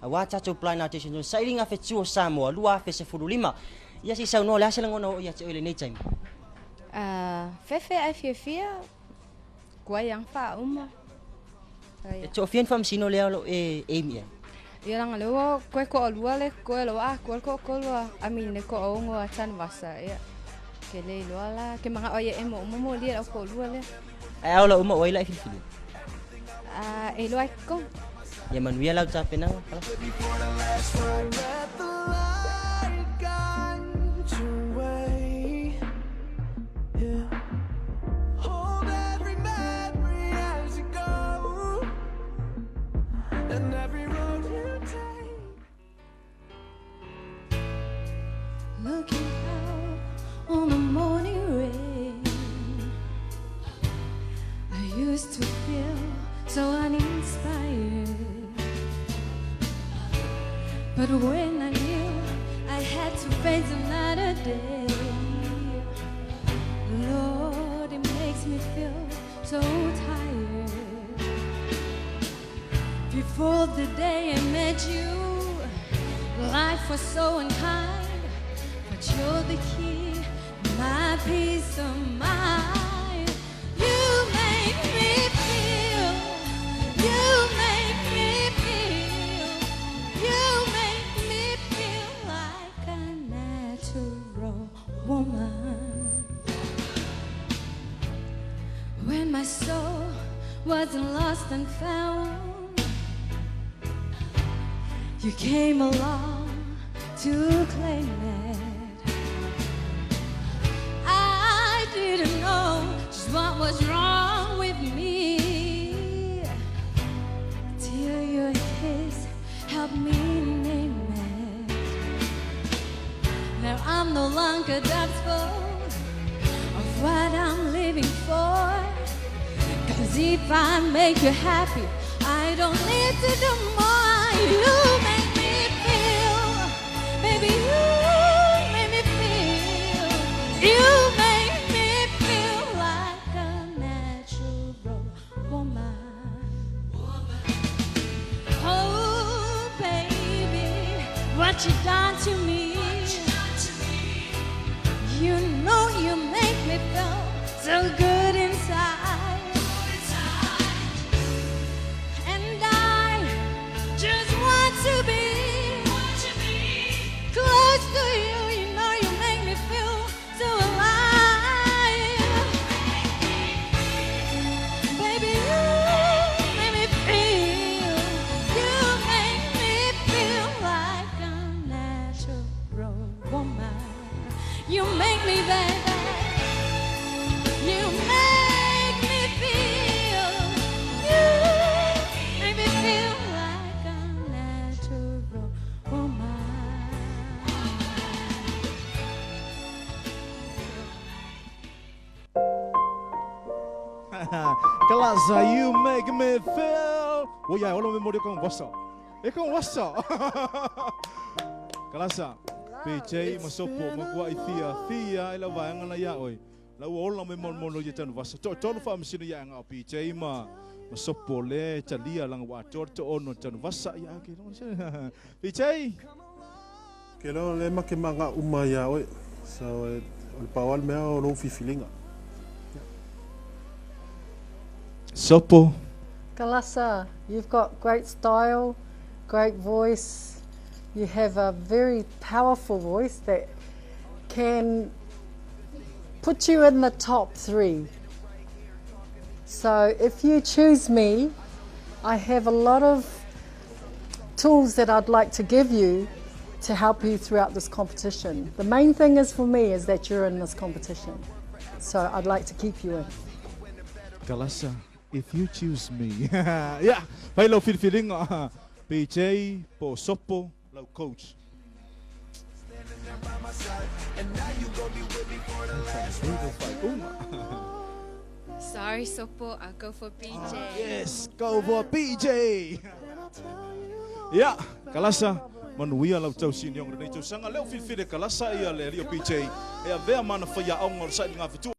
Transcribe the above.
Wacha to plan audition sailing of it Samoa, Lua Fesifulima. Yes, it's no less than one yet any time. Fefe, I fear, Guayang Fa It's a fin from Sino Leo Amy. Yang lo ko alwale ko lo ko I mean ko ongo atan vasa ya. Kele lo ala ke mga oye emo mo lia ko alwale. Ay la umo wala fil. Elo ay ko. Ya man wi ala sa pinang. Looking out on the morning rain, I used to feel so uninspired. But when I knew I had to face another day, Lord, it makes me feel so tired. Before the day I met you, life was so unkind. But you're the key, my peace of mind. You make me feel, you make me feel, you make me feel like a natural woman. When my soul wasn't lost and found, you came along to claim it. Didn't know just what was wrong with me till your kiss helped me name it. Now I'm no longer doubtful of what I'm living for, 'cause if I make you happy, I don't need to do more. You make me feel, baby, you make me feel, you make what you done to me. You know you make me feel so good inside. And I just want to be close to you. You know you make me feel so alive. Baby, you make me feel, you make me feel like woman. You make me, baby. You make me feel. You make me feel like a natural woman. Kalasa, you make me feel. Oh yeah, all of me kong wasa. Kong wasa. Kalasa. PJ masopo magwa ithia ila wanga na ya oi la wola me mono ye tan was to fa msino ya nga PJ masopo le chalia lang wa to ono tan wasa ya ke no PJ ke lo le make manga umaya oi so el pawal me o no filinga sopo. Kalasa, you've got great style, great voice. You have a very powerful voice that can put you in the top 3. So if you choose me, I have a lot of tools that I'd like to give you to help you throughout this competition. The main thing is for me is that you're in this competition. So I'd like to keep you in. Kalasa, if you choose me. Yeah, hello feeling PJ po sopo coach. Sorry, Sopo, I'll go for PJ. Yes, go for PJ. Yeah, Kalasa, manuia lau tau siniong na tau sanga leo fil Kalasa ia le rio PJ. Ia vea mana fa ya ong or sa nga fitu.